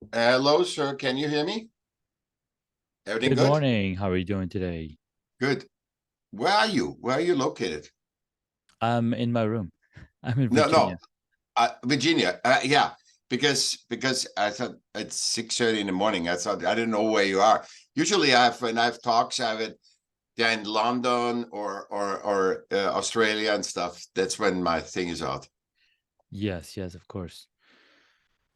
Hello, sir. Can you hear me? Everything Good good? morning. How are you doing today? Good. Where are you? Where are you located? I'm in my room. I'm in No, Virginia. no, Virginia. Yeah, because I thought it's 6:30 in the morning. I thought I didn't know where you are. Usually, when I have talks, I have it yeah in London or Australia and stuff. That's when my thing is out. Yes, yes, of course.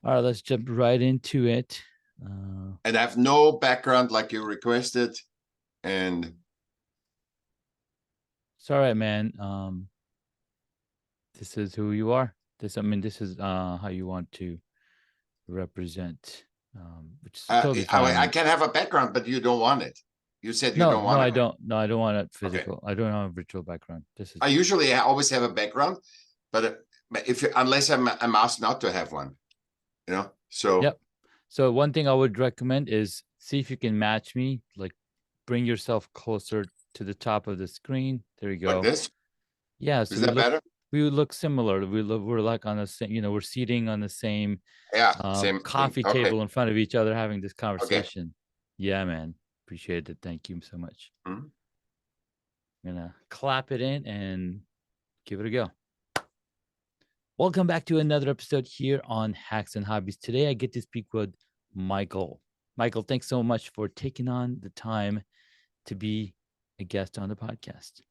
All right, let's jump right into it. And I have no background like you requested. And It's all right, man. This is who you are. This is how you want to represent, which is totally I fine. can have a background, but you don't want it. You said you No, don't no, want I it. don't. No, I don't want a Okay. physical. I don't have a virtual background. This is I usually always have a background, but if unless I'm asked not to have one, you know. So Yep. So one thing I would recommend is see if you can match me. Like, bring yourself closer to the top of the screen. There you like go. this, Yeah, is so that better? we would look similar. We're like on the same, we're seating on the same Yeah, same thing. coffee Okay, table in front of each other having this okay. conversation. Yeah, man. Appreciate it. Thank you so much. Mhm. I'm gonna clap it in and give it a go. Welcome back to another episode here on Hacks and Hobbies. Today I get to speak with Michaell. Michaell, thanks so much for taking on the time to be a guest on the podcast.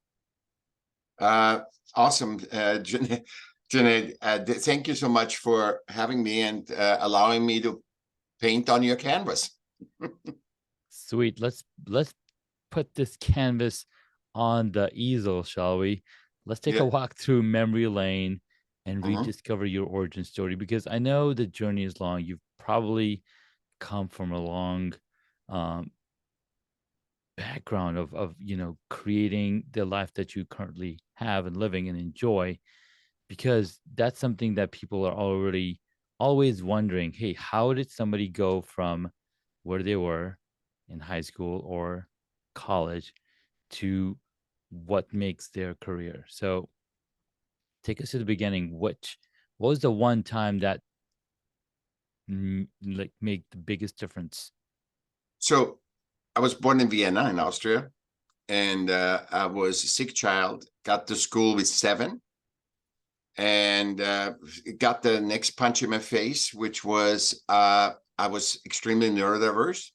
Uh, awesome, Junaid. Thank you so much for having me and allowing me to paint on your canvas. Sweet. Let's put this canvas on the easel, shall we? Let's take a Yeah. walk through memory lane and Mhm. rediscover your origin story, because I know the journey is long. You've probably come from a long um, background of creating the life that you currently have and living and enjoy, because that's something that people are already always wondering. Hey, how did somebody go from where they were in high school or college to what makes their career? So take us to the beginning. What was the one time that like made the biggest difference? So I was born in Vienna, in Austria, and I was a sick child. Got to school with 7, and got the next punch in my face, which was I was extremely neurodiverse.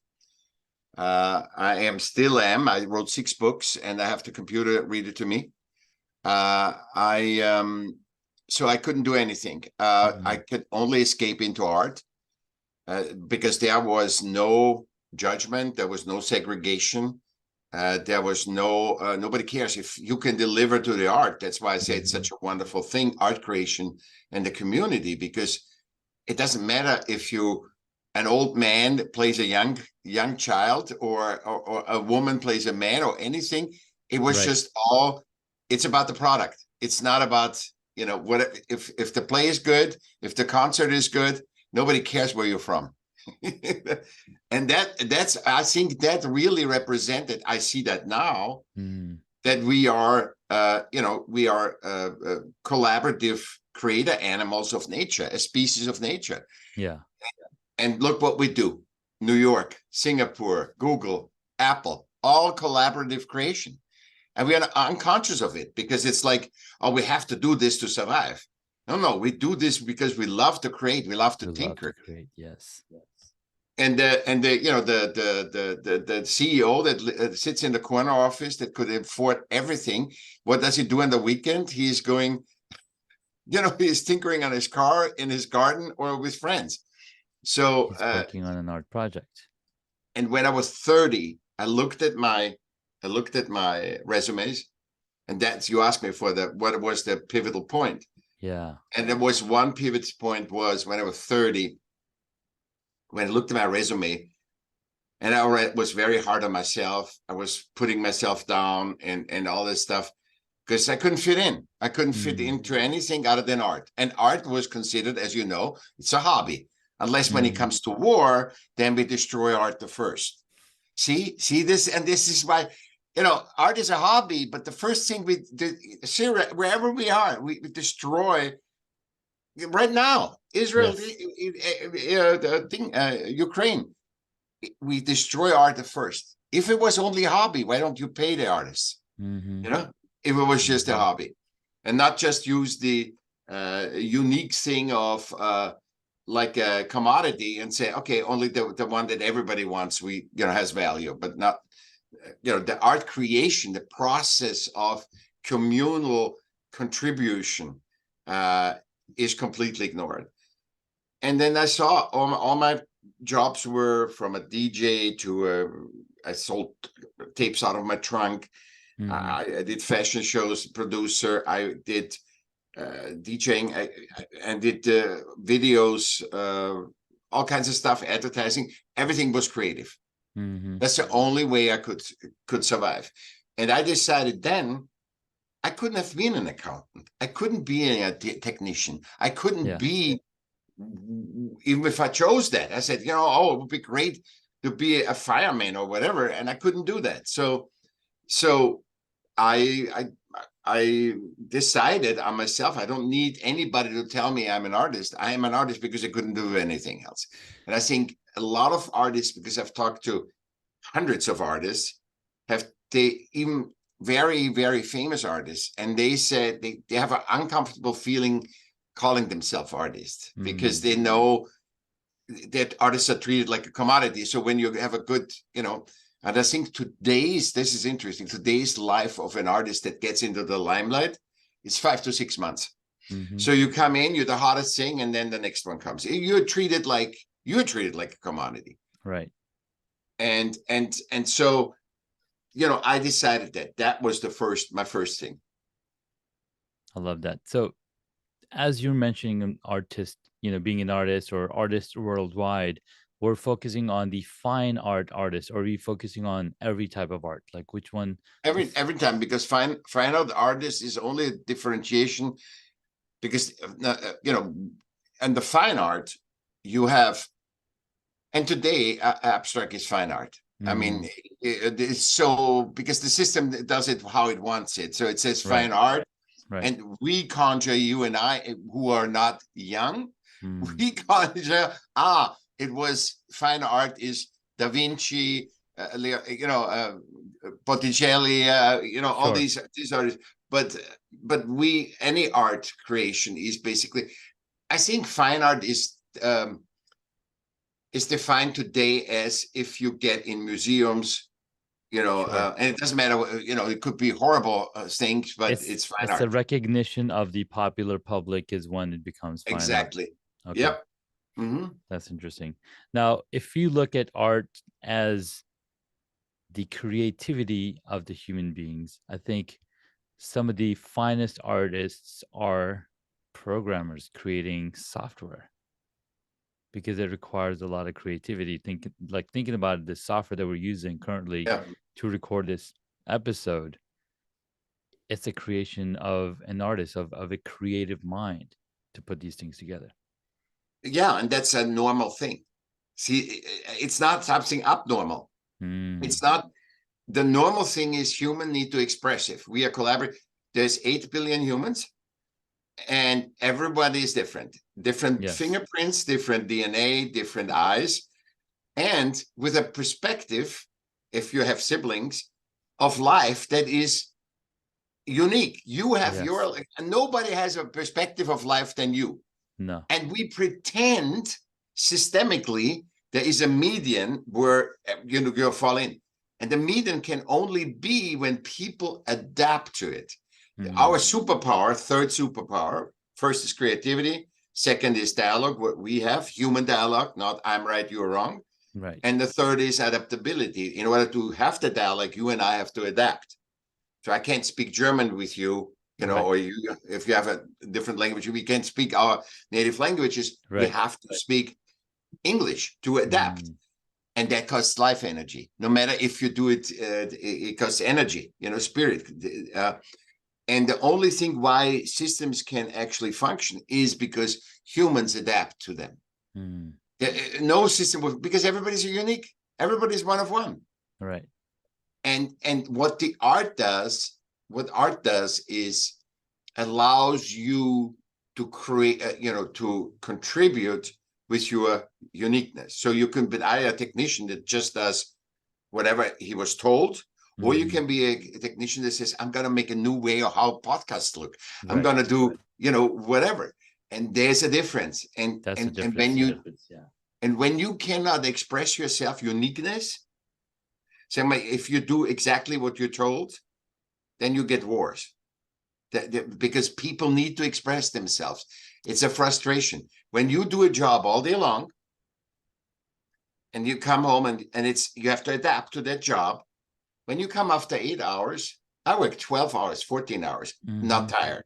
I still am. I wrote 6 books, and I have the computer read it to me. I So I couldn't do anything. I Mm, could only escape into art because there was no judgment, there was no segregation. There was nobody cares if you can deliver to the art. That's why I say it's mhm. such a wonderful thing, art creation and the community, because it doesn't matter if you an old man plays a young child or a woman plays a man or anything. It was Right. just all. It's about the product. It's not about what if the play is good, if the concert is good, nobody cares where you're from. And that's I think that really represented. I see that now Mm, that we are collaborative creator animals of nature, a species of nature. yeah. And look what we do: New York, Singapore, Google, Apple, all collaborative creation. And we are unconscious of it because it's like, oh, we have to do this to survive. No, we do this because we love to create, we love to We love to tinker. create. Yes. And the CEO that sits in the corner office that could afford everything, what does he do on the weekend? He's going, he's tinkering on his car, in his garden, or with friends. So He's working on an art project. and when I was 30, I looked at my resumes, and that's, you asked me for the what was the pivotal point. Yeah. And there was one pivot point was when I was 30, when I looked at my resume. And I was very hard on myself. I was putting myself down and all this stuff because I couldn't fit in. I couldn't fit Mm, into anything other than art. And art was considered, as you know, it's a hobby. Unless when it mm. comes to war, then we destroy art the first. See this, and this is why, art is a hobby. But the first thing we do, wherever we are, we destroy right now. Israel, Yes. the thing, Ukraine. We destroy art at first. If it was only a hobby, why don't you pay the artists? Mm-hmm. You know, if it was just a Mm-hmm. hobby, and not just use the unique thing of like a commodity and say, okay, only the one that everybody wants, has value, but not, the art creation, the process of communal contribution is completely ignored. And then I saw all my jobs were from a DJ to I sold tapes out of my trunk. Mm-hmm. I did fashion shows, producer. I did DJing and did videos, all kinds of stuff, advertising. Everything was creative. Mm-hmm. That's the only way I could survive. And I decided then I couldn't have been an accountant. I couldn't be a technician. I couldn't Yeah. be, even if I chose that. I said, oh, it would be great to be a fireman or whatever, and I couldn't do that. So I decided on myself, I don't need anybody to tell me I'm an artist. I am an artist because I couldn't do anything else. And I think a lot of artists, because I've talked to hundreds of artists, even very, very famous artists, and they said they have an uncomfortable feeling calling themselves artists because they know that artists are treated like a commodity. So when you have a good, and I think this is interesting, today's life of an artist that gets into the limelight is 5 to 6 months. Mm-hmm. So you come in, you're the hottest thing, and then the next one comes. You're treated like a commodity. Right. And so, I decided that was my first thing. I love that. So as you're mentioning an artist, being an artist or artist worldwide, we're focusing on the fine art artist, or are we focusing on every type of art? Like which one? Every time, because fine art artist is only a differentiation, because and the fine art you have, and today abstract is fine art. I mean, it's so, because the system does it how it wants it. So it says fine art, Right. and we conjure, you and I, who are not young, we conjure, it was fine art is Da Vinci, Botticelli, all these artists. But any art creation is basically, I think fine art is defined today as if you get in museums, and it doesn't matter, it could be horrible things, but it's fine art. The recognition of the popular public is when it becomes fine Exactly. art. Okay. Yep. Mm-hmm. That's interesting. Now, if you look at art as the creativity of the human beings, I think some of the finest artists are programmers creating software, because it requires a lot of creativity. Thinking about the software that we're using currently to record this episode, it's a creation of an artist, of a creative mind to put these things together. Yeah, and that's a normal thing. See, it's not something abnormal. It's not. The normal thing is human need to express it. We are collaborating. There's 8 billion humans, and everybody is different. Different fingerprints, different DNA, different eyes, and with a perspective, if you have siblings, of life that is unique. You have your, and nobody has a perspective of life than you. No. And we pretend systemically there is a median where you fall in. And the median can only be when people adapt to it. Our superpower, third superpower, first is creativity. Second is dialogue, what we have, human dialogue, not I'm right, you're wrong. Right. And the third is adaptability. In order to have the dialogue, you and I have to adapt. So I can't speak German with you, or if you have a different language, we can't speak our native languages. We have to speak English to adapt. And that costs life energy. No matter if you do it, it costs energy, spirit. And the only thing why systems can actually function is because humans adapt to them. No system will, because everybody's unique. Everybody's one of one. Right. And what art does is allows you create, to contribute with your uniqueness. So you can be either a technician that just does whatever he was told, or you can be a technician that says, I'm going to make a new way of how podcasts look. I'm going to do, whatever. And there's a difference. And That's and, the and difference. when you and when you cannot express yourself uniqueness, say, if you do exactly what you're told, then you get wars. Because people need to express themselves. It's a frustration. When you do a job all day long, and you come home and you have to adapt to that job. When you come after 8 hours, I work 12 hours, 14 hours, not tired,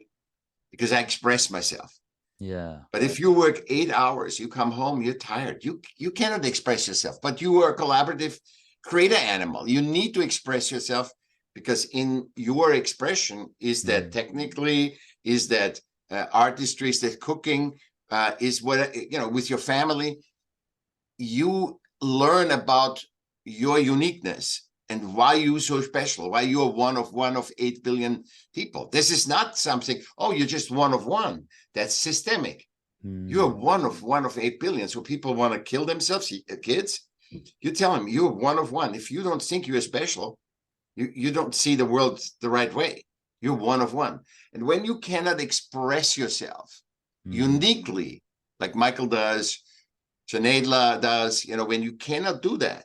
because I express myself. Yeah. But if you work 8 hours, you come home, you're tired. You cannot express yourself, but you are a collaborative creator animal. You need to express yourself, because in your expression is that technically, is that artistry, is that cooking, is what, with your family, you learn about your uniqueness and why you're so special, why you're one of 8 billion people. This is not something, you're just one of one. That's systemic. You're one of 8 billion. So people want to kill themselves, kids. You tell them you're one of one. If you don't think you're special, you don't see the world the right way. You're one of one. And when you cannot express yourself uniquely, like Michaell does, Janedla does, when you cannot do that,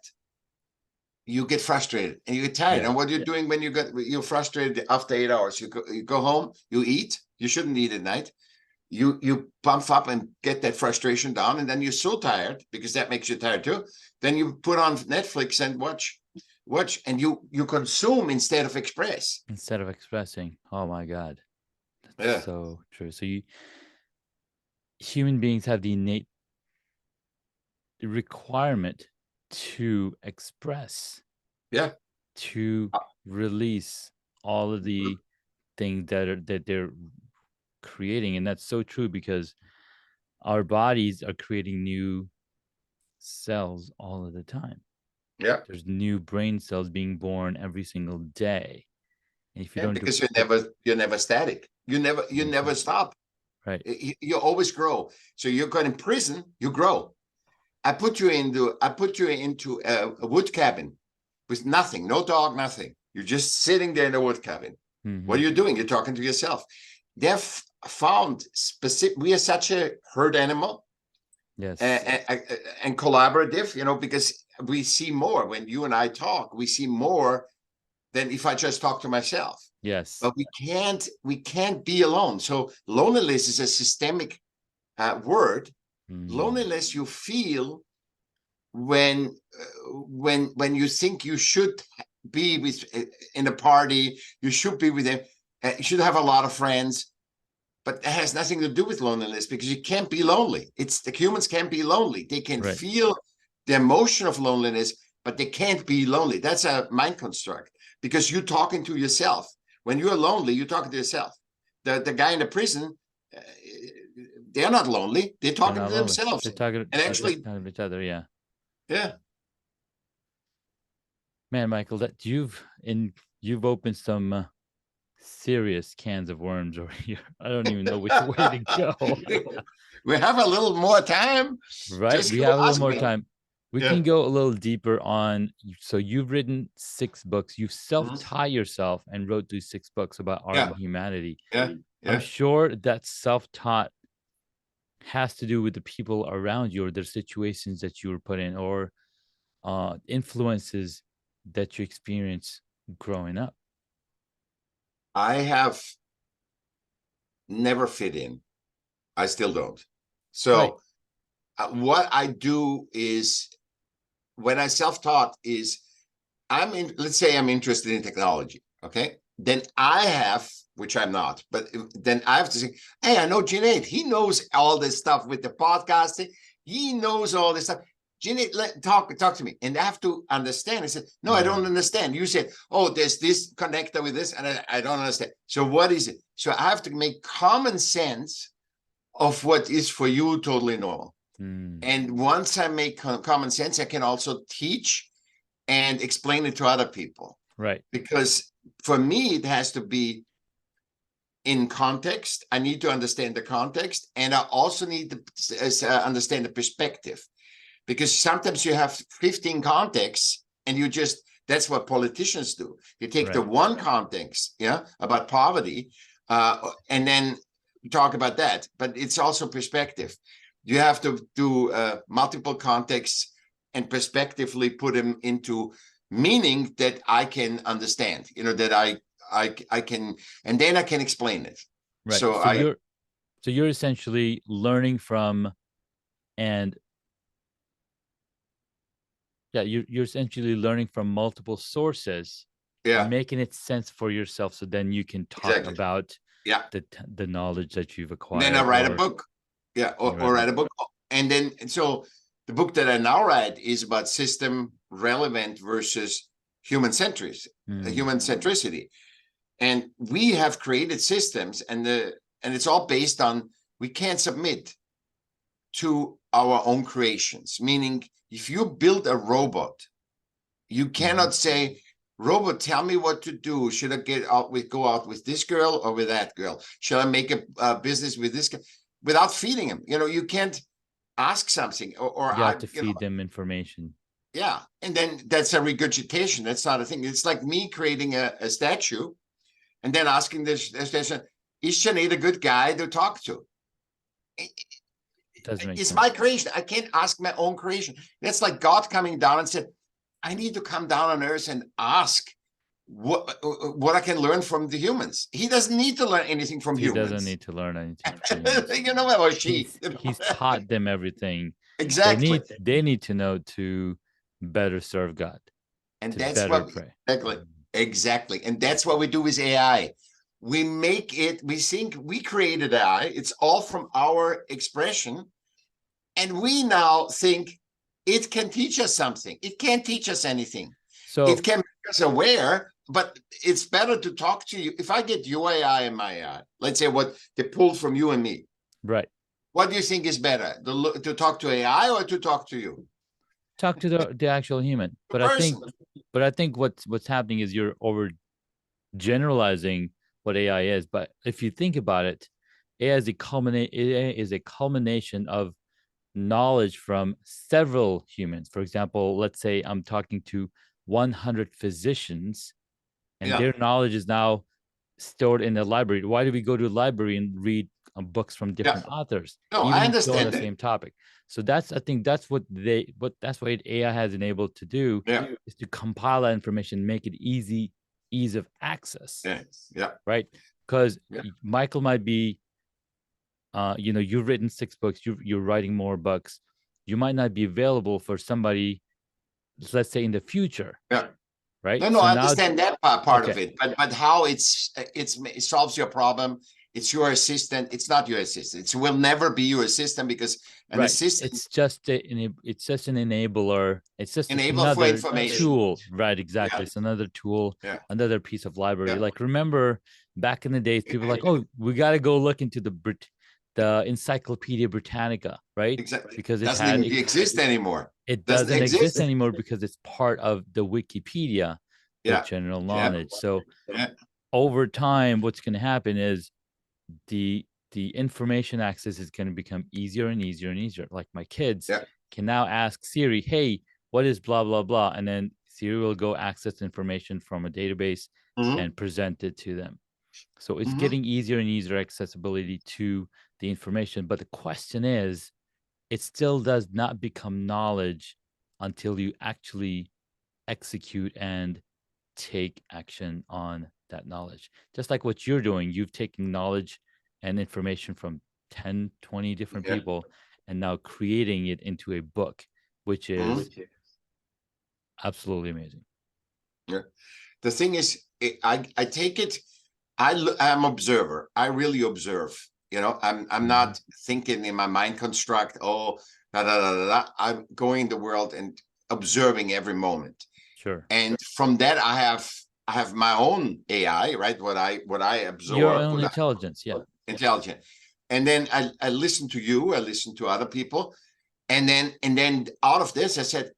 you get frustrated and you get tired. And what you're doing when you're frustrated after 8 hours, you go home, you eat. You shouldn't eat at night. You pump up and get that frustration down, and then you're so tired, because that makes you tired too. Then you put on Netflix and watch, and you consume instead of express. Instead of expressing. Oh my God. That's so true. So human beings have the innate requirement to express, to release all of the things that they're creating. And that's so true, because our bodies are creating new cells all of the time. There's new brain cells being born every single day. And if you don't, because you're never static. You never stop. Right. You always grow. So you're going in prison, you grow. I put you into a wood cabin with nothing, no dog, nothing. You're just sitting there in a wood cabin. What are you doing? You're talking to yourself. They've found specific. We are such a herd animal. Yes. And collaborative, because we see more when you and I talk. We see more than if I just talk to myself. Yes. But we can't be alone. So loneliness is a systemic word. Loneliness you feel when you think you should be with in a party, you should be with them, you should have a lot of friends, but that has nothing to do with loneliness, because you can't be lonely. It's the humans can't be lonely. They can feel the emotion of loneliness, but they can't be lonely. That's a mind construct, because you're talking to yourself. When you're lonely, you're talking to yourself. The guy in the prison, they're not lonely. They're talking to themselves. They're talking, and actually talking to each other. Yeah. Man, Michaell, that you've opened some serious cans of worms over here. I don't even know which way to go. We have a little more time. Right. We have a little more time. We can go a little deeper on. So you've written 6 books. You self-taught yourself and wrote these 6 books about art and humanity. I'm sure that self-taught has to do with the people around you, or the situations that you were put in, or influences that you experience growing up. I have never fit in. I still don't. So what I do is, when I self-taught, is let's say I'm interested in technology. Okay. Then I have, which I'm not, but then I have to say, hey, I know Junaid. He knows all this stuff with the podcasting. He knows all this stuff. Junaid, talk to me. And I have to understand. I said, no, I don't understand. You said, oh, there's this connector with this, and I don't understand. So what is it? So I have to make common sense of what is for you totally normal. And once I make common sense, I can also teach and explain it to other people. Right. Because for me, it has to be in context. I need to understand the context, and I also need to understand the perspective, because sometimes you have 15 contexts and you just, that's what politicians do. You take the one context, about poverty, and then talk about that, but it's also perspective. You have to do multiple contexts and perspectively put them into meaning that I can understand, that I can, and then I can explain it. Right. So you're essentially learning from, and you're essentially learning from multiple sources, making it sense for yourself, so then you can talk about the knowledge that you've acquired. And then I write a book, or write a book, and then so the book that I now write is about system relevant versus human-centric, human centricity. And we have created systems, and it's all based on, we can't submit to our own creations. Meaning, if you build a robot, you cannot say, robot, tell me what to do. Should I go out with this girl or with that girl? Should I make a business with this guy? Without feeding him. You can't ask something, or you have to feed them information. Yeah, and then that's a regurgitation. That's not a thing. It's like me creating a statue and then asking this statue, is Sinead a good guy to talk to? It's my creation. I can't ask my own creation. That's like God coming down and said, I need to come down on earth and ask what I can learn from the humans. He doesn't need to learn anything from humans. He doesn't need to learn anything. Or she. He's taught them everything. Exactly. They need to know to better serve God. And that's what pray. Exactly. And that's what we do with AI. We make it, we think we created AI. It's all from our expression. And we now think it can teach us something. It can't teach us anything. So it can make us aware, but it's better to talk to you. If I get your AI and my AI, let's say what they pulled from you and me. Right. What do you think is better, to talk to AI or to talk to you? Talk to the actual human. But I think what's happening is you're over generalizing what AI is. But if you think about it, AI is a culmination of knowledge from several humans. For example, let's say I'm talking to 100 physicians, and their knowledge is now stored in the library. Why do we go to the library and read books from different authors? No, I understand on the same topic. So I think that's what AI has enabled to do, is to compile that information, make it ease of access. Right. Because Michaell might be, you've written 6 books, you're writing more books. You might not be available for somebody, let's say, in the future. Right. No, I understand that part of it, but how it solves your problem. It's your assistant. It's not your assistant. It will never be your assistant, because an assistant. It's just an enabler. It's just for information. Tool. Right. Exactly. It's another tool, another piece of library. Like, remember back in the days, people were like, oh, we got to go look into the Encyclopedia Britannica, right? Exactly. Because it doesn't exist anymore. It doesn't exist anymore because it's part of the Wikipedia, the general knowledge. So over time, what's going to happen is the information access is going to become easier and easier and easier. Like, my kids can now ask Siri, hey, what is blah, blah, blah? And then Siri will go access information from a database and present it to them. So it's getting easier and easier accessibility to the information. But the question is, it still does not become knowledge until you actually execute and take action on that knowledge. Just like what you're doing, you've taken knowledge and information from 10, 20 different people, and now creating it into a book, which is absolutely amazing. The thing is, I take it, I'm observer. I really observe. I'm not thinking in my mind construct, I'm going in the world and observing every moment. Sure. And from that, I have my own AI, right? What I absorb. Your own intelligence, intelligent. And then I listen to you, I listen to other people. And then out of this, I said,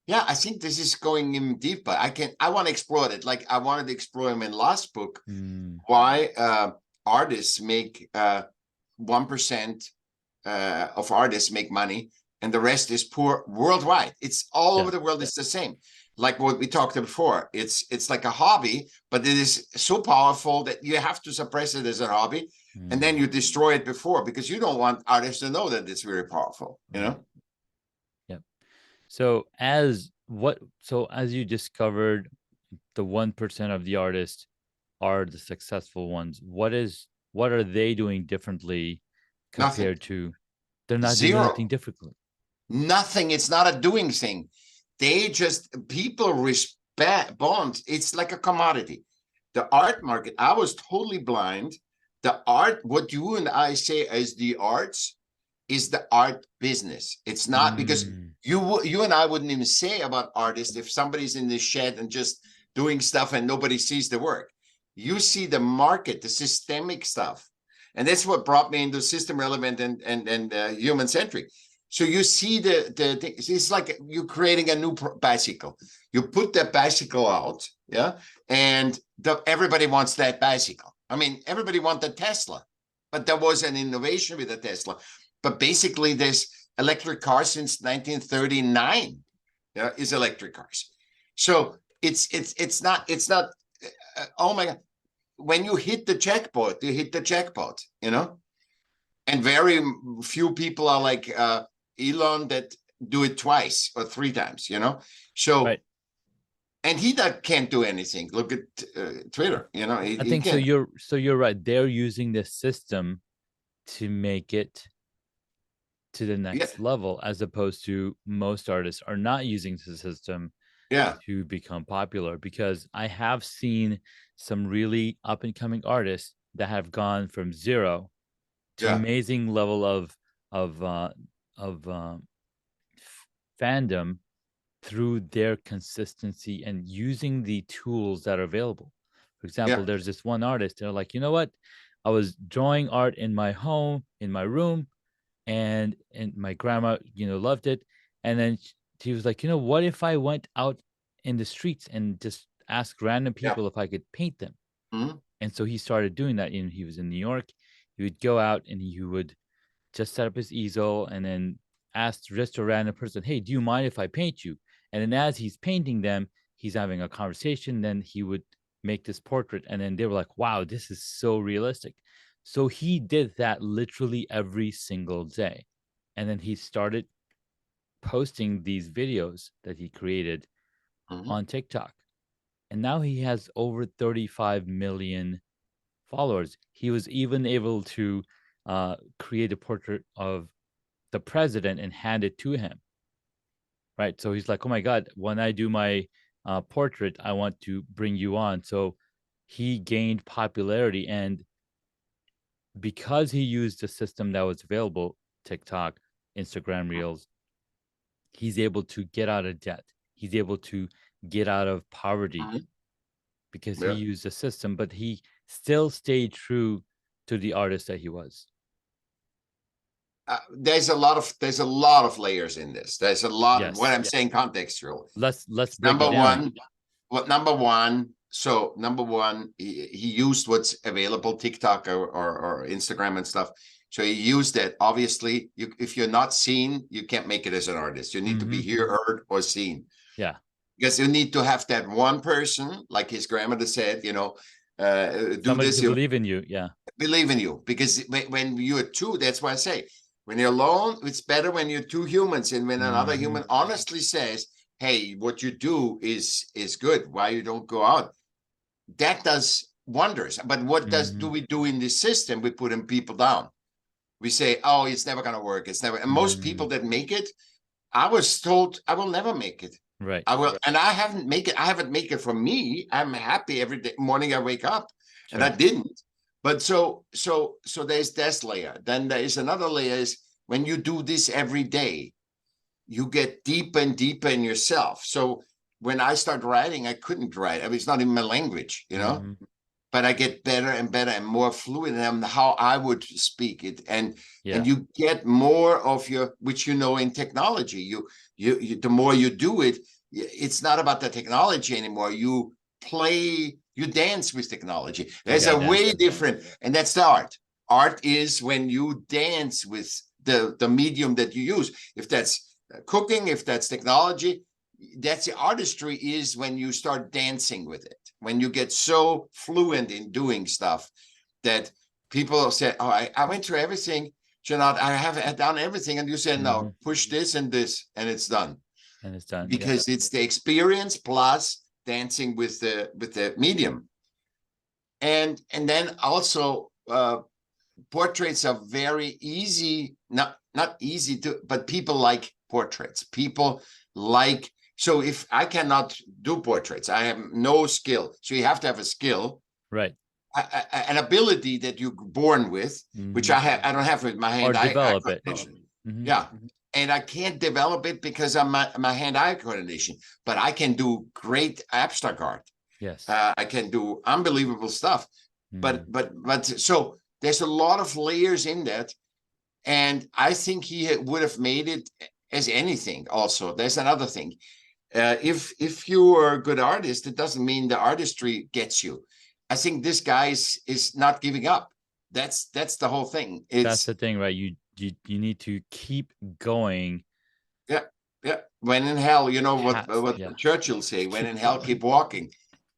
I think this is going in deeper. I want to explore it. Like, I wanted to explore him in last book. Why artists make 1% of artists make money, and the rest is poor worldwide. It's all over the world. It's the same. Like what we talked before. It's like a hobby, but it is so powerful that you have to suppress it as a hobby, and then you destroy it before, because you don't want artists to know that it's very powerful. You know. Yep. So as you discovered, the 1% of the artists are the successful ones. What are they doing differently compared to? They're not doing anything differently. Nothing. It's not a doing thing. They just, people respect bonds. It's like a commodity. The art market, I was totally blind. The art, what you and I say as the arts, is the art business. It's not, because you and I wouldn't even say about artists if somebody's in the shed and just doing stuff and nobody sees the work. You see the market, the systemic stuff. And that's what brought me into system relevant and human-centric. So you see it's like you're creating a new bicycle. You put that bicycle out, yeah, and everybody wants that bicycle. I mean, everybody wants the Tesla, but there was an innovation with the Tesla. But basically, there's electric cars since 1939. Yeah, is electric cars. So it's not. Oh my God! When you hit the jackpot, you hit the jackpot. You know, and very few people are like Elon that do it twice or 3 times. You know, so. Right. And he can't do anything. Look at Twitter. You know, I think so. You're right. They're using the system to make it to the next level, as opposed to most artists are not using the system to become popular. Because I have seen some really up and coming artists that have gone from 0 to amazing level of fandom through their consistency and using the tools that are available. For example, there's this one artist, they're like, you know what? I was drawing art in my home, in my room, and my grandma, loved it. And then she was like, what if I went out in the streets and just asked random people if I could paint them? And so he started doing that. He was in New York. He would go out and he would just set up his easel and then ask just a random person, hey, do you mind if I paint you? And then as he's painting them, he's having a conversation. Then he would make this portrait. And then they were like, wow, this is so realistic. So he did that literally every single day. And then he started posting these videos that he created on TikTok. And now he has over 35 million followers. He was even able to create a portrait of the president and hand it to him. Right. So he's like, oh my God, when I do my portrait, I want to bring you on. So he gained popularity. And because he used the system that was available, TikTok, Instagram Reels, he's able to get out of debt. He's able to get out of poverty because he used the system, but he still stayed true to the artist that he was. There's a lot of layers in this. There's a lot of what I'm saying contextual. Let's break it down. Number one, he used what's available, TikTok or Instagram and stuff. So he used it. Obviously, if you're not seen, you can't make it as an artist. You need to be heard or seen. Yeah. Because you need to have that one person, like his grandmother said, do somebody this. To believe in you. Yeah. Believe in you. Because when you're two, that's why I say, when you're alone, it's better when you're 2 humans. And when another human honestly says, hey, what you do is good, why you don't go out, that does wonders. But what do we do in this system? We put people down. We say, oh, it's never going to work. It's never. And most people that make it, I was told I will never make it. Right. I will. And I haven't make it. I haven't make it for me. I'm happy every morning I wake up. Sure. And I didn't. But so there's this layer. Then there is another layer is when you do this every day, you get deeper and deeper in yourself. So when I start writing, I couldn't write. I mean, it's not in my language, but I get better and better and more fluent in how I would speak it. And you get more of your, which in technology, you the more you do it, it's not about the technology anymore. You play You dance with technology. You There's gotta a dance way with it. different, and that's the art. Art is when you dance with the medium that you use. If that's cooking, if that's technology, that's the artistry, is when you start dancing with it. When you get so fluent in doing stuff that people say, oh, I went through everything, Janot, I have done everything. And you said, no, push this and this, and it's done. And it's done. Because it's the experience plus dancing with the medium. And then also portraits are very easy, not easy to, but people like portraits. People like, so if I cannot do portraits, I have no skill. So you have to have a skill, right? An ability that you're born with, which I don't have with my hand. Or develop it. Yeah. And I can't develop it because of my hand-eye coordination, but I can do great abstract art. Yes. I can do unbelievable stuff. But so there's a lot of layers in that. And I think he would have made it as anything. Also, there's another thing. If you are a good artist, it doesn't mean the artistry gets you. I think this guy is not giving up. That's the whole thing. That's the thing, right? You need to keep going. Yeah. When in hell, you know what Churchill say, when in hell, keep walking.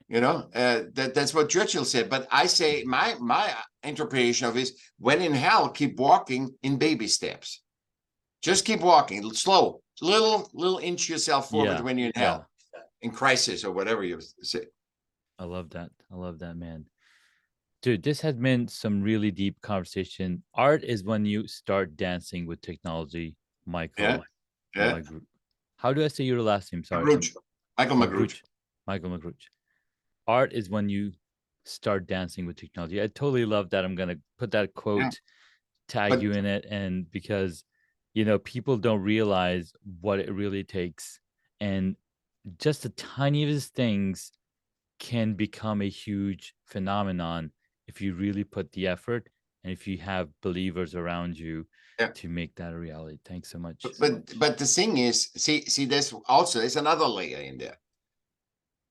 You know, that's what Churchill said. But I say my interpretation of it is, when in hell, keep walking in baby steps. Just keep walking, slow, little inch yourself forward when you're in hell, in crisis or whatever you say. I love that. I love that, man. Dude, this has been some really deep conversation. Art is when you start dancing with technology, Michaell. Yeah. How do I say your last name? Sorry. Michaell Magrutsche. Michaell Magrutsche. Art is when you start dancing with technology. I totally love that. I'm gonna put that quote, tag you in it, and because people don't realize what it really takes, and just the tiniest things can become a huge phenomenon if you really put the effort and if you have believers around you to make that a reality. Thanks so much. But the thing is, see, there's another layer in there.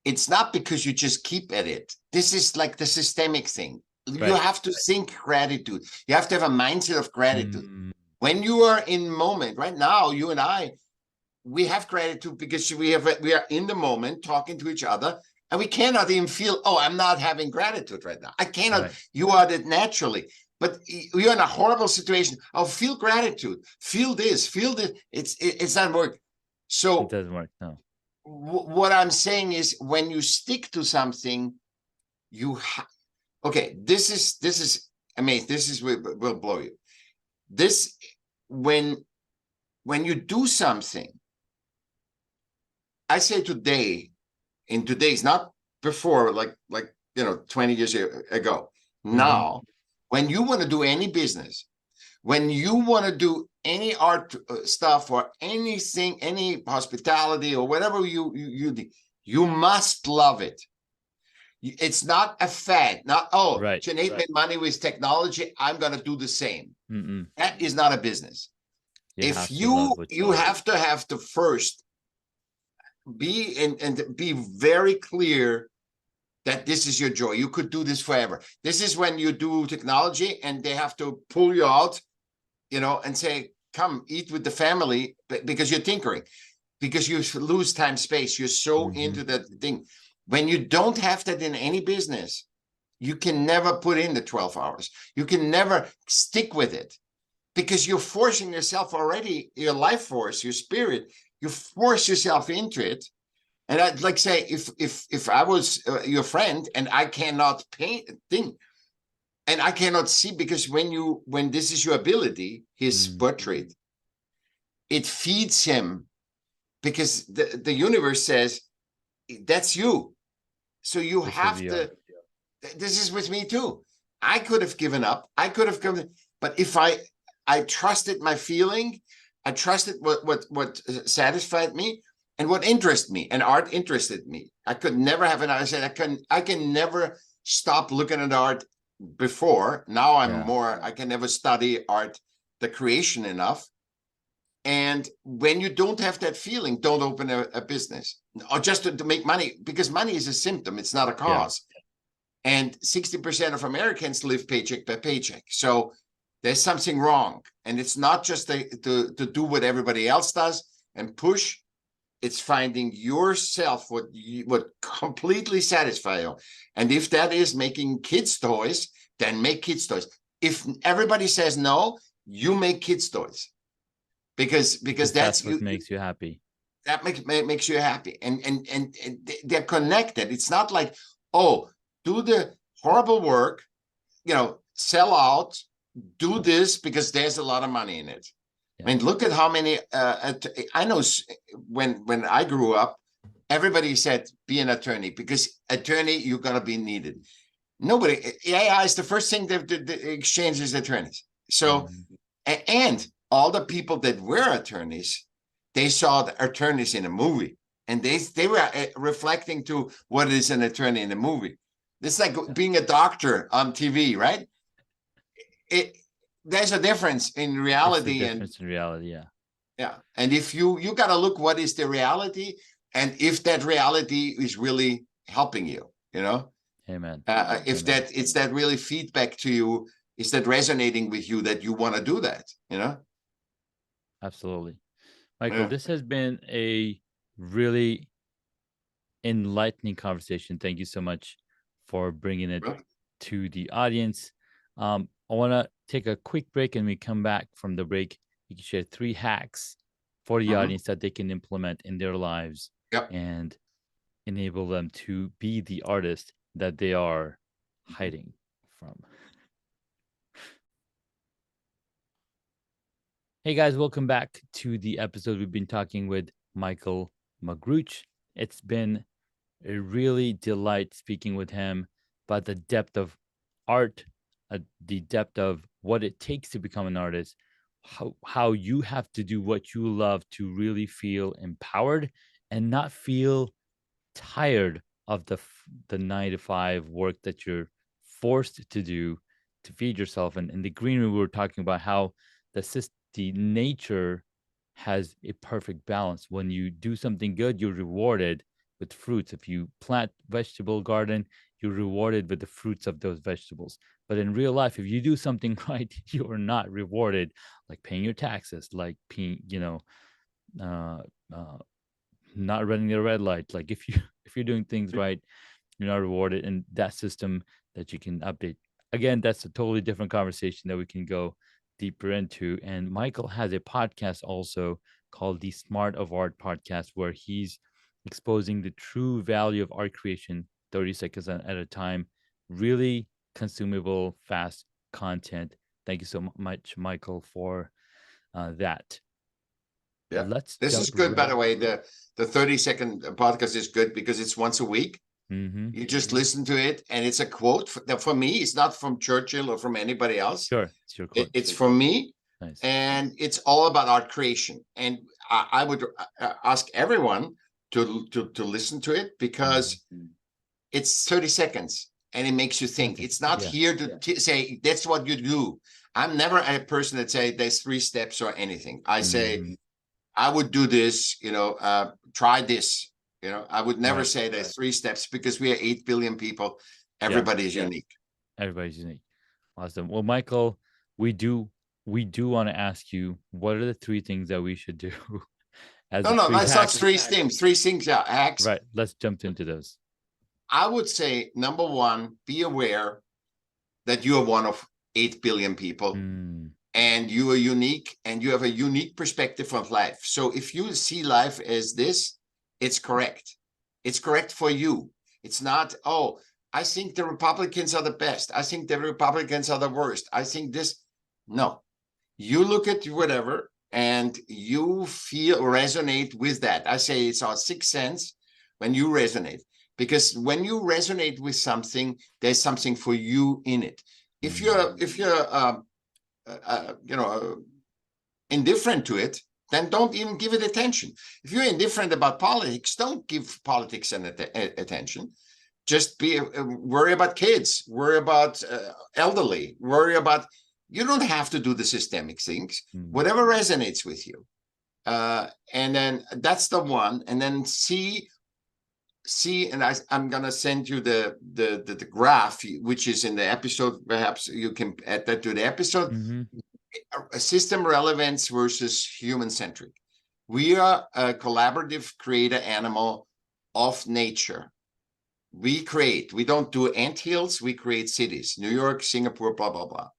It's not because you just keep at it. This is like the systemic thing. Right. You have to think gratitude. You have to have a mindset of gratitude. When you are in moment, right now, you and I, we have gratitude because we are in the moment talking to each other, and we cannot even feel, oh, I'm not having gratitude right now. I cannot. Right. You are that naturally. But you're in a horrible situation. Oh, feel gratitude. Feel this. Feel that. It's not working. So it doesn't work. No. What I'm saying is, when you stick to something, okay. This is amazing. This is will blow you. This when you do something. I say today, in today's, not before, like 20 years ago. Now, when you want to do any business, when you want to do any art stuff or anything, any hospitality or whatever you do, you must love it. It's not a fad. Not, Sinead made money with technology, I'm going to do the same. That is not a business. You have to have to first be and be very clear that this is your joy. You could do this forever. This is when you do technology and they have to pull you out, and say, come eat with the family, because you're tinkering, because you lose time, space. You're so into that thing. When you don't have that in any business, you can never put in the 12 hours. You can never stick with it, because you're forcing yourself already, your life force, your spirit, you force yourself into it. And I'd like say, if I was your friend and I cannot paint a thing, and I cannot see, because when this is your ability, his portrait, it feeds him, because the universe says, that's you. So you have to, this is with me too. I could have given up. I could have given, but if I trusted my feeling, I trusted what satisfied me and what interested me, and art interested me. I could never have I said I can never stop looking at art before. Now I'm more, I can never study art, the creation, enough. And when you don't have that feeling, don't open a business, or just to make money, because money is a symptom. It's not a cause. And 60% of Americans live paycheck by paycheck. So there's something wrong. And it's not just to do what everybody else does and push. It's finding yourself what completely satisfies you. And if that is making kids' toys, then make kids' toys. If everybody says no, you make kids' toys. Because that's what makes you happy. That makes you happy. And they're connected. It's not like, oh, do the horrible work, sell out, do this because there's a lot of money in it. Yeah. I mean, look at how many, I know when I grew up, everybody said, be an attorney, because attorney, you're going to be needed. Nobody, AI is the first thing that exchanges attorneys. So, and all the people that were attorneys, they saw the attorneys in a movie, and they were reflecting to what is an attorney in a movie. It's like being a doctor on TV, right? There's a difference in reality. Yeah. And if you got to look what is the reality, and if that reality is really helping you, Amen. If Amen. it's that really feedback to you, is that resonating with you that you want to do that, Absolutely. Michaell, this has been a really enlightening conversation. Thank you so much for bringing it to the audience. I want to take a quick break, and we come back from the break. You can share 3 hacks for the audience that they can implement in their lives and enable them to be the artist that they are hiding from. Hey guys, welcome back to the episode. We've been talking with Michaell Magrutsche. It's been a really delight speaking with him about the depth of art, the depth of what it takes to become an artist, how you have to do what you love to really feel empowered and not feel tired of the 9-to-5 work that you're forced to do to feed yourself. And in the green room, we were talking about how the nature has a perfect balance. When you do something good, you're rewarded with fruits. If you plant vegetable garden, you're rewarded with the fruits of those vegetables. But in real life, if you do something right, you are not rewarded, like paying your taxes, like paying, not running the red light. Like if you're doing things right, you're not rewarded. And that system that you can update. Again, that's a totally different conversation that we can go deeper into. And Michaell has a podcast also called the Smart of Art podcast, where he's exposing the true value of art creation 30 seconds at a time. Really consumable, fast content. Thank you so much, Michaell, for that. Yeah, this is good. By the way, the 30-second podcast is good because it's once a week. You just listen to it, and it's a quote. For me, it's not from Churchill or from anybody else. Sure, it's your quote. It's from me. Nice. And it's all about art creation. And I would ask everyone to listen to it, because it's 30 seconds and it makes you think. It's not here to say that's what you do. I'm never a person that say there's 3 steps or anything. I say, I would do this, try this. I would never say there's 3 steps, because we are 8 billion people. Everybody is unique. Everybody's unique. Awesome. Well, Michaell, we do want to ask you, what are the 3 things that we should do? No, that's not 3 things. 3 things, hacks. Right. Let's jump into those. I would say, number 1, be aware that you are one of 8 billion people. And you are unique, and you have a unique perspective of life. So if you see life as this, it's correct. It's correct for you. It's not, oh, I think the Republicans are the best. I think the Republicans are the worst. I think this. No, you look at whatever and you resonate with that. I say it's our 6th sense when you resonate, because when you resonate with something, there's something for you in it. If you're indifferent to it, then don't even give it attention. If you're indifferent about politics, don't give politics an attention. Just worry about kids, worry about elderly, worry about, you don't have to do the systemic things, whatever resonates with you. And then that's the one. And then see see, and I'm gonna send you the graph, which is in the episode. Perhaps you can add that to the episode. System relevance versus human-centric. We are a collaborative creator animal of nature. We create. We don't do anthills. We create cities. New York, Singapore, blah, blah, blah.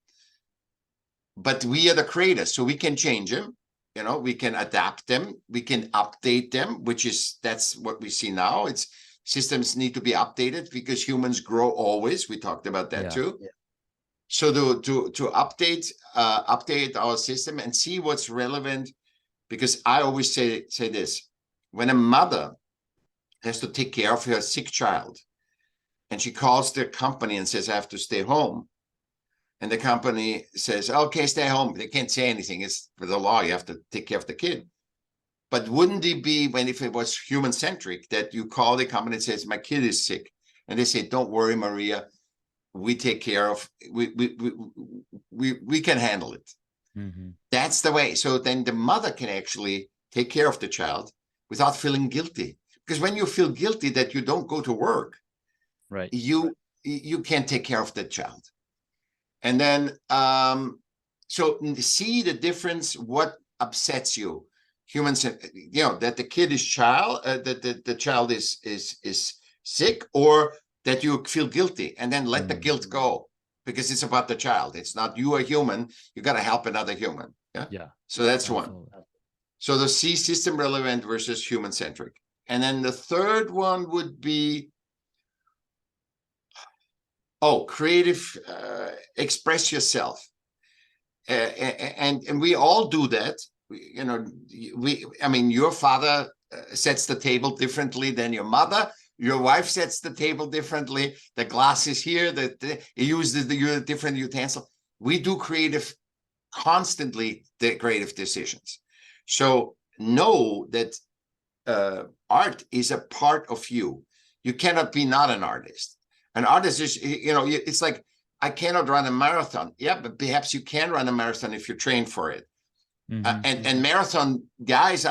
But we are the creators, so we can change them. You know, we can adapt them. We can update them, that's what we see now. It's systems need to be updated because humans grow always. We talked about that too. Yeah. So to update our system and see what's relevant, because I always say this: when a mother has to take care of her sick child, and she calls the company and says, "I have to stay home," and the company says, "Okay, stay home." They can't say anything. It's for the law. You have to take care of the kid. But wouldn't it be if it was human-centric that you call the company and says, "My kid is sick," and they say, "Don't worry, Maria. We take care of, we can handle it." That's the way. So then the mother can actually take care of the child without feeling guilty. Because when you feel guilty that you don't go to work, right, you can't take care of the child. And then, so see the difference, what upsets you. Humans, that the kid is that the child is sick, or that you feel guilty, and then let the guilt go, because it's about the child. It's not you, a human. You got to help another human. Yeah. So that's absolutely one. So the C, system relevant versus human centric. And then the third one would be, creative, express yourself. And we all do that. Your father sets the table differently than your mother. Your wife sets the table differently. The glass is here. He uses the different utensil. We do constantly the creative decisions. So know that art is a part of you. You cannot be not an artist. An artist is, it's like, I cannot run a marathon. Yeah, but perhaps you can run a marathon if you train for it. And marathon guys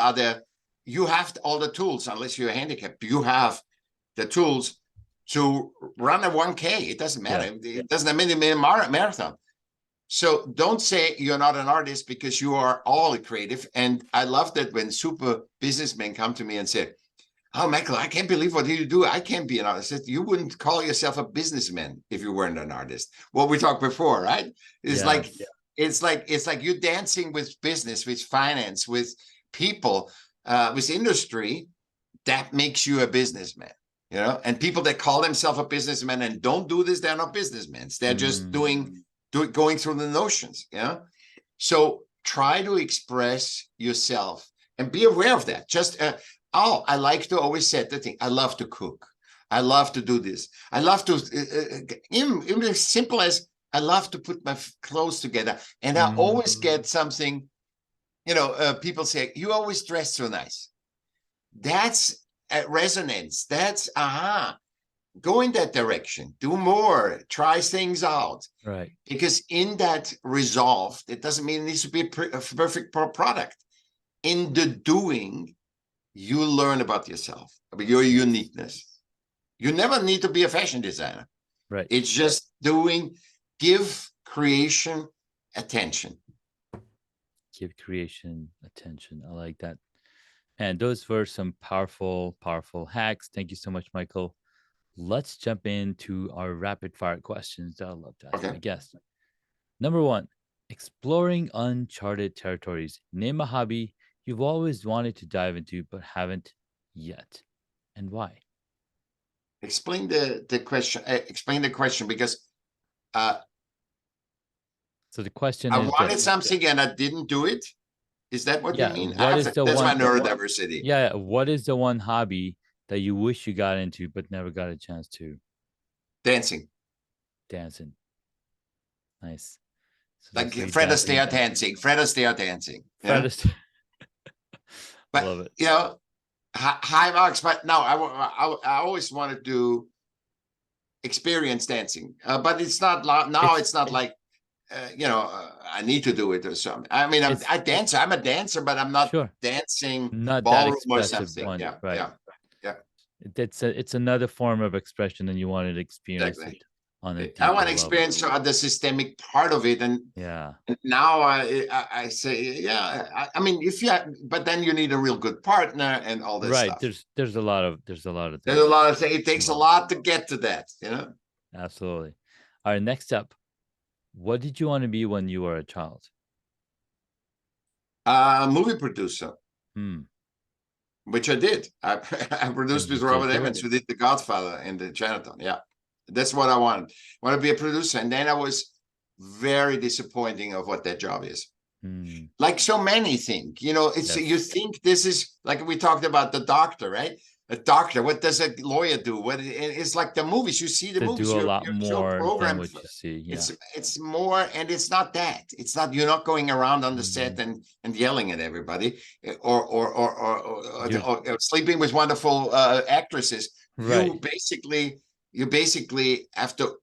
you have all the tools, unless you're handicapped. You have the tools to run a 1K. It doesn't matter. Yeah. It doesn't mean a marathon. So don't say you're not an artist, because you are all creative. And I love that when super businessmen come to me and say, "Oh, Michaell, I can't believe what you do. I can't be an artist." I said, you wouldn't call yourself a businessman if you weren't an artist. What we talked before, right? It's like you're dancing with business, with finance, with people, with industry. That makes you a businessman. And people that call themselves a businessman and don't do this, they're not businessmen. They're just going through the notions. So try to express yourself and be aware of that. Just I like to always say the thing. I love to cook. I love to do this. I love to even as simple as I love to put my clothes together. And I always get something. People say, "You always dress so nice." That's resonance. That's go in that direction. Do more. Try things out. Right. Because in that resolve, it doesn't mean it needs to be a perfect product. In the doing, you learn about yourself, about your uniqueness. You never need to be a fashion designer. Right. It's just doing. Give creation attention. Give creation attention. I like that. And those were some powerful, powerful hacks. Thank you so much, Michaell. Let's jump into our rapid fire questions that I love to ask my guests. Number 1, exploring uncharted territories. Name a hobby you've always wanted to dive into but haven't yet, and why? Explain the question. Explain the question, because so the question I is, wanted something and I didn't do it. Is that what you mean? That's my neurodiversity. Yeah. What is the one hobby that you wish you got into but never got a chance to? Dancing. Nice. So like Fred Astaire dancing. Fred Astaire dancing. Fred Astaire. But, love it. High marks. But no, I always wanted to experience dancing. But it's not now. It's not like, I need to do it or something. I mean, I dance. I'm a dancer, but I'm not dancing not ballroom that or something. One, yeah, right. Yeah. It's another form of expression, and you wanted to experience Exactly. it on a I deeper want to level. experience the systemic part of it, and Yeah. now I say, yeah, I mean, if you, but then you need a real good partner and all this Right. stuff. There's a lot of There's a lot of things. It takes a lot to get to that, you know. Absolutely. All right. Next up, what did you want to be when you were a child? Movie producer, which I did. I produced with Robert Evans, who did The Godfather and the Chinatown. Yeah, that's what I wanted. I want to be a producer, and then I was very disappointing of what that job is. Like so many think, you know, it's you think this is like we talked about the doctor, right? A doctor, what does a lawyer do? What it's like the movies, you see the movies, do a lot you're so more than what for. you see. Yeah. It's more, and it's not that. It's not, you're not going around on the set and yelling at everybody or sleeping with wonderful actresses. Right. You basically have to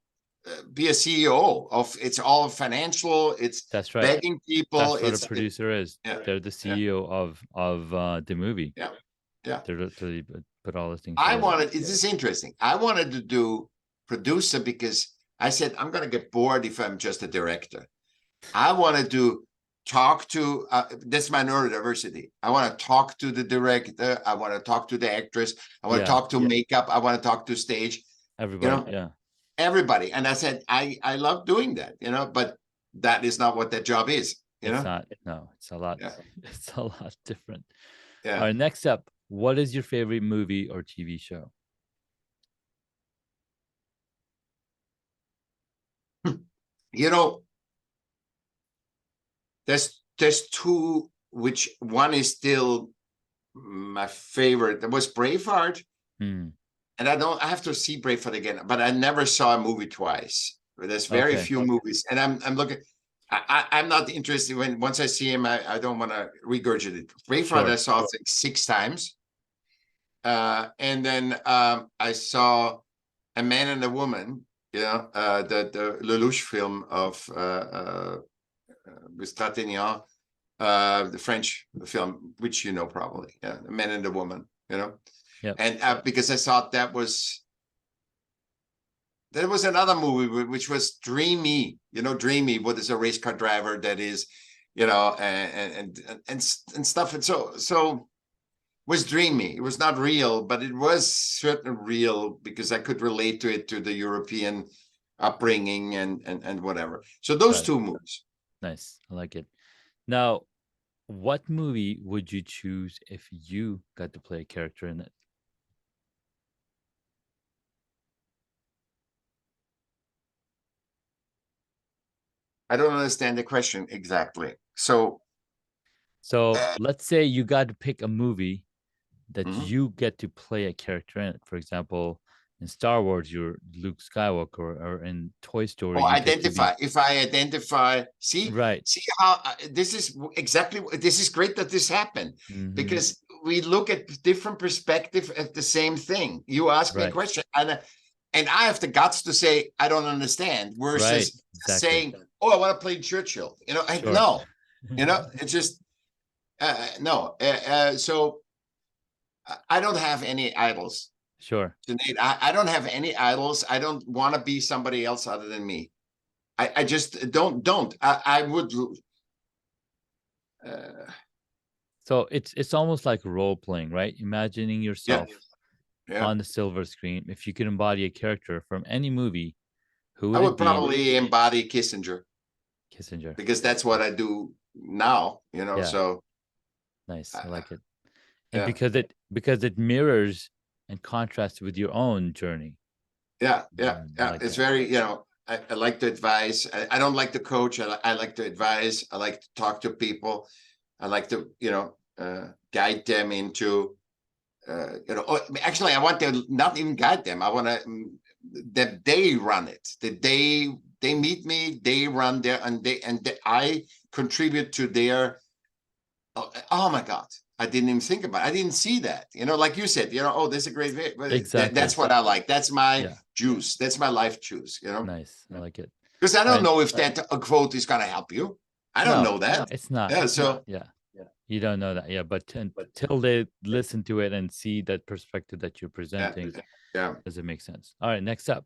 be a CEO of, it's all financial. It's that's right. Begging people. That's what a producer is. They're the CEO of the movie. Yeah. They're literally put all the things. This is interesting. I wanted to do producer because I said, I'm going to get bored if I'm just a director. I wanted to talk to, that's my neurodiversity. I want to talk to the director. I want to talk to the actress. I want to talk to makeup. I want to talk to stage. Everybody, everybody. And I said, I love doing that, you know, but that is not what that job is. It's not. No, it's a lot. It's a lot different. Yeah. All right, next up, what is your favorite movie or TV show? You know, there's two, which one is still my favorite. That was Braveheart. And I have to see Braveheart again, but I never saw a movie twice. There's very few movies, and I'm looking. I'm not interested once I see him. I don't want to regurgitate. Braveheart I saw 6 times, and then I saw A Man and a Woman. You know, the Lelouch film of with Trintignant, the French film, which you know probably. Yeah, A Man and a Woman. You know. And because I thought there was another movie which was dreamy, you know, dreamy. What is a race car driver that is, you know, and stuff. And so was dreamy. It was not real, but it was certainly real because I could relate to it, to the European upbringing and whatever. So those two movies. Nice, I like it. Now, what movie would you choose if you got to play a character in it? I don't understand the question exactly. So let's say you got to pick a movie that you get to play a character in it. For example, in Star Wars, you're Luke Skywalker, or in Toy Story. Oh, identify. If I identify, see how this is exactly. This is great that this happened because we look at different perspective at the same thing. You ask me a question, and I have the guts to say I don't understand, versus saying, "Oh, I want to play Churchill." You know, no, you know, it's just no. So I don't have any idols. Sure. I don't have any idols. I don't want to be somebody else other than me. I just don't. I would. So it's almost like role playing, right? Imagining yourself on the silver screen. If you could embody a character from any movie, who would I would probably embody Kissinger. Kissinger, because that's what I do now. You know, so nice. I like it, and because it mirrors and contrasts with your own journey. Yeah. It's very, you know, I like to advise. I don't like to coach. I like to advise. I like to talk to people. I like to, you know, guide them into, you know, actually, I want to not even guide them. I want to, that they run it, that they meet me, they run there, and I contribute to their, oh my God. I didn't even think about it. I didn't see that. You know, like you said, you know, oh, this is a great video. Exactly. That's what I like. That's my juice. That's my life juice, you know? Nice. I like it. Because I don't know if that quote is going to help you. I don't know that. It's not. Yeah. So, yeah. You don't know that, yeah. But until they listen to it and see that perspective that you're presenting, Yeah. does it make sense? All right, next up,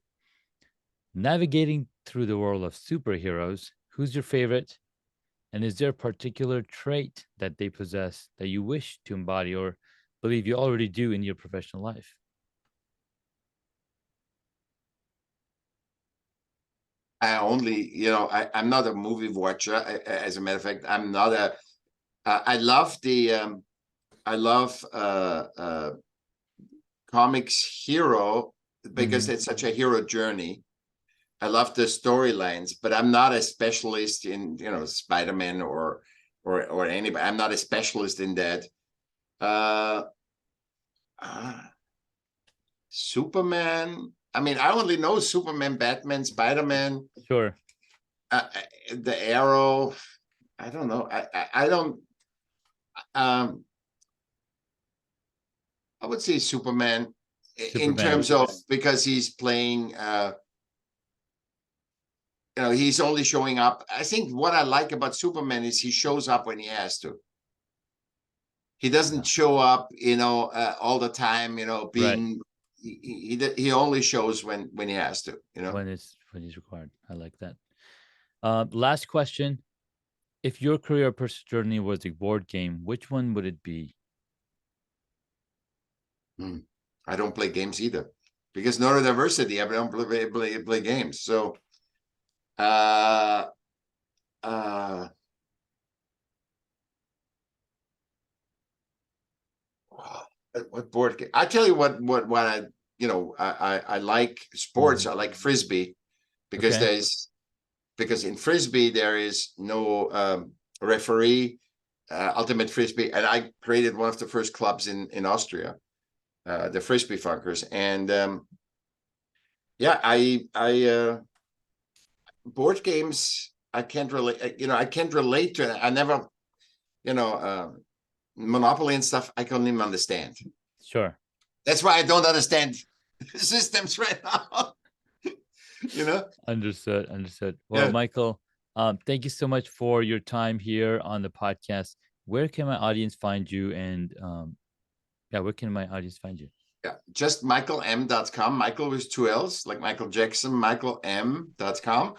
navigating through the world of superheroes. Who's your favorite? And is there a particular trait that they possess that you wish to embody or believe you already do in your professional life? I'm not a movie watcher. As a matter of fact, I'm not a. I love comics hero because it's such a hero journey. I love the storylines, but I'm not a specialist in Spider-Man or anybody. I'm not a specialist in that. Superman. I mean, I only know Superman, Batman, Spider-Man. Sure. The Arrow. I don't know. I don't. I would say Superman in terms of, because he's playing. He's only showing up. I think what I like about Superman is he shows up when he has to. He doesn't show up, all the time. Being he only shows when he has to. When he's required. I like that. Last question: if your career personal journey was a board game, which one would it be? I don't play games either, because neurodiversity. I don't play games. So, what board game? I tell you what I like sports. I like frisbee because in frisbee there is no referee. Ultimate frisbee, and I created one of the first clubs in Austria, the Frisbee Funkers, and I board games. I can't relate. I can't relate to it. I never, Monopoly and stuff. I can't even understand. Sure. That's why I don't understand systems right now. Understood. Well, Michaell, thank you so much for your time here on the podcast. Where can my audience find you? And where can my audience find you? Yeah, just michaellm.com. Michaell with 2 L's, like Michael Jackson, michaellm.com.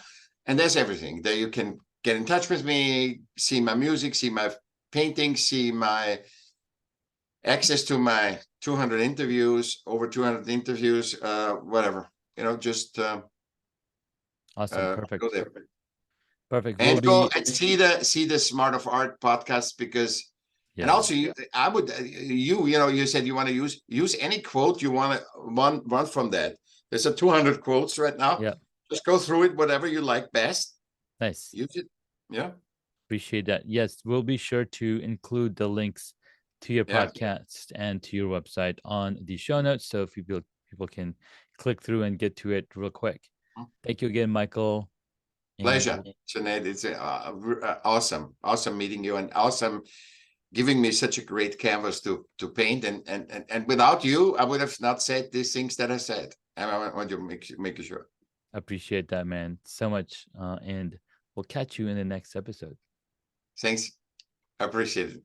And there's everything. There you can get in touch with me, see my music, see my paintings, see my access to my 200 interviews, over 200 interviews, whatever. Just awesome. Perfect. Go there. Perfect. And go and see the Smart of Art podcast, because and also you said you want to use any quote you want from that. There's a 200 quotes right now. Yeah. Just go through it, whatever you like best. Nice. Use it. Yeah. Appreciate that. Yes, we'll be sure to include the links to your podcast and to your website on the show notes, so if people can click through and get to it real quick. Thank you again, Michaell. Pleasure, Sinead. It's awesome meeting you, and awesome giving me such a great canvas to paint. And without you, I would have not said these things that I said. And I want to make sure. Appreciate that, man, so much. And we'll catch you in the next episode. Thanks. I appreciate it.